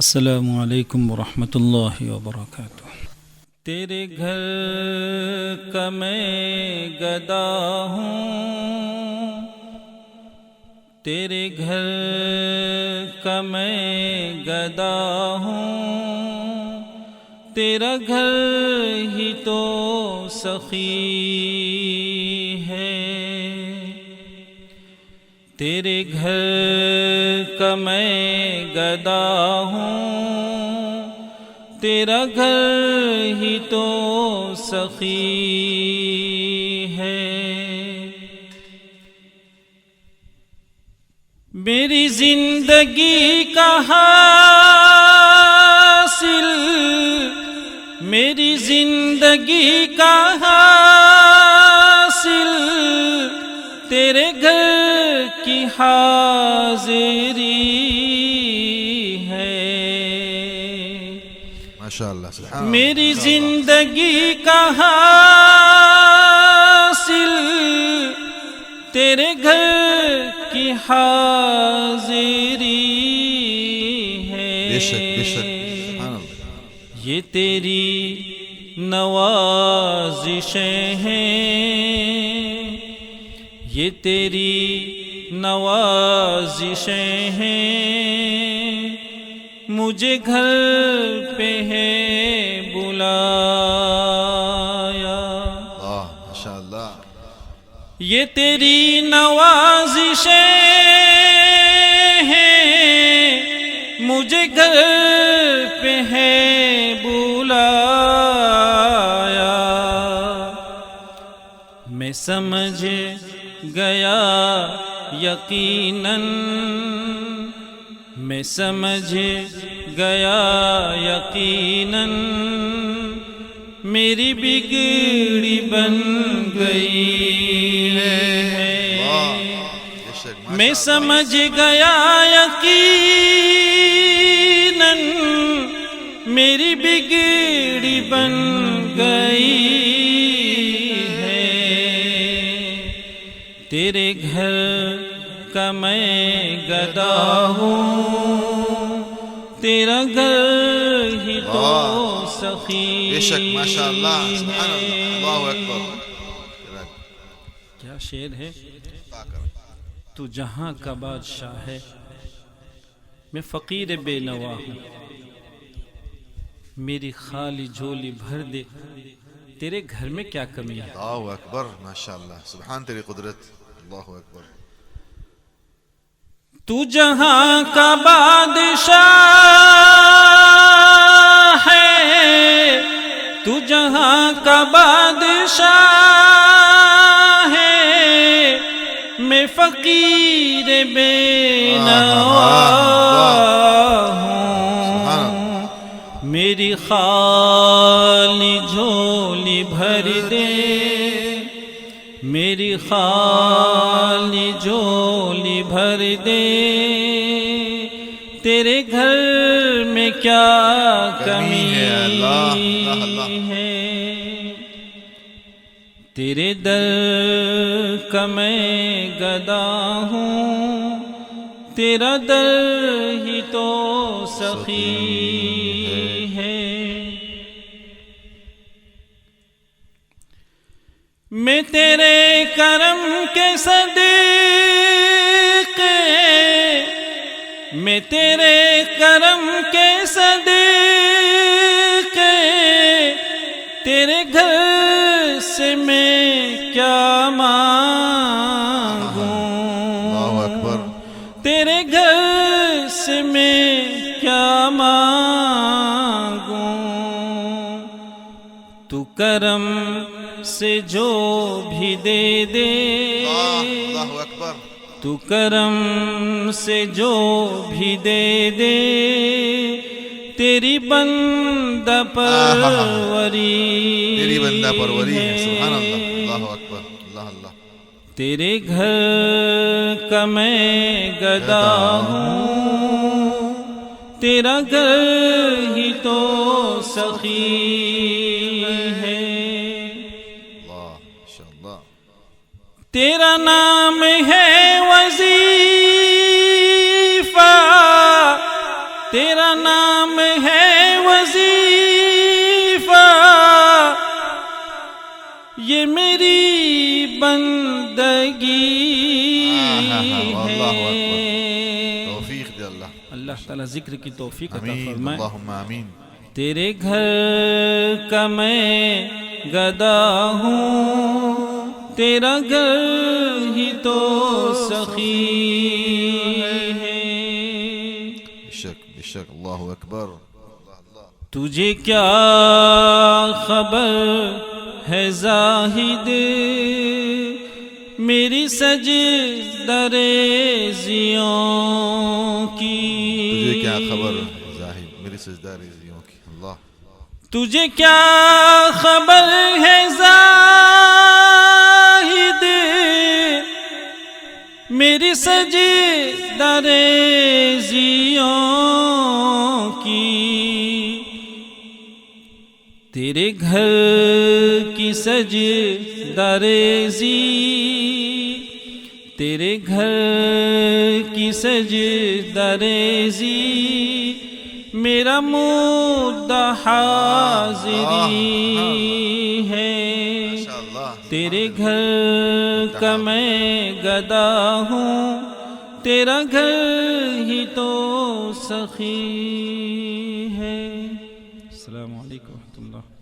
السلام علیکم ورحمۃ اللہ وبرکاتہ۔ تیرے گھر کا میں گدا ہوں، تیرے گھر کا میں گدا ہوں، تیرا گھر ہی تو سخی ہے۔ تیرے گھر کا میں گدا ہوں، تیرا گھر ہی تو سخی ہے۔ میری زندگی کا حاصل، میری زندگی کا حاصل تیرے گھر کی حاضری ہے۔ ماشاءاللہ سبحان میری زندگی کا حاصل تیرے گھر کی حاضری ہے۔ بے شک بے شک سبحان اللہ۔ یہ تیری نوازشیں ہیں، یہ تیری نوازشیں ہیں، مجھے گھر پہ ہے بلایا۔ ماشاءاللہ۔ یہ تیری نوازشیں ہیں، مجھے گھر پہ ہے بلایا۔ میں سمجھ گیا یقیناً، میں سمجھ گیا یقیناً، میری بگڑی بن گئی ہے۔ میں سمجھ گیا یقیناً، میری بگڑی بن گئی ہے۔ تیرے گھر کا میں گدا ہوں، تیرا گھر ہی تو سخی بے شک ماشاءاللہ سبحان اللہ۔ اللہ اکبر۔ کیا شعر ہے؟ تو جہاں کا بادشاہ ہے، میں فقیر بے نوا ہوں، میری خالی جھولی بھر دے، تیرے گھر میں کیا کمی ہے؟ اللہ اکبر ماشاءاللہ سبحان تیری قدرت۔ اللہ اکبر۔ تو جہاں کا بادشاہ ہے، تو جہاں کا بادشاہ ہے، میں فقیر بے نوا ہوں، میری خالی جھولی بھر دے، میری خالی جھولی بھر دے، تیرے گھر میں کیا کمی ہے؟ تیرے در کا میں گدا ہوں، تیرا در ہی تو سخی ہے۔ میں تیرے کرم کے صدقے، میں تیرے کرم کے صدقے، تیرے گھر سے میں کیا مانگوں؟ اللہ اکبر۔ تیرے گھر سے میں کیا مانگوں؟ تو کرم سے جو بھی دے دے، اللہ اکبر۔ تو کرم سے جو بھی دے دے، تیری بندہ پروری، تیری بندہ پروری ہے سبحان اللہ۔ اللہ اکبر۔ اللہ اللہ۔ تیرے گھر کا میں گدا ہوں، تیرا گھر ہی تو سخی ہے۔ ماشاءاللہ۔ تیرا نام ہے وظیفہ، تیرا نام یہ میری بندگی اللہ ہے۔ اکبر، توفیق دے اللہ، اللہ تعالیٰ ذکر کی توفیق عطا آمین، فرمائے۔ اللہم آمین۔ تیرے گھر کا میں گدا ہوں، تیرا گھر ہی تو سخی ہے۔ بے شک بے شک، اللہ اکبر۔ تجھے کیا خبر ہے زاہد میری سجدہ ریزیوں کی؟ تجھے کیا خبر زاہد میری سجدہ ریزیوں کی؟ اللہ، تجھے کیا خبر ہے زاہد میری سجدہ ریزیوں کی؟ تیرے گھر کی سجدہ ریزی، تیرے گھر کی سجدہ ریزی میرا مدعا حاضری ہے۔ ماشاءاللہ، تیرے گھر کا میں گدا ہوں، تیرا گھر ہی تو سخی ہے۔ السلام علیکم ورحمۃ اللہ۔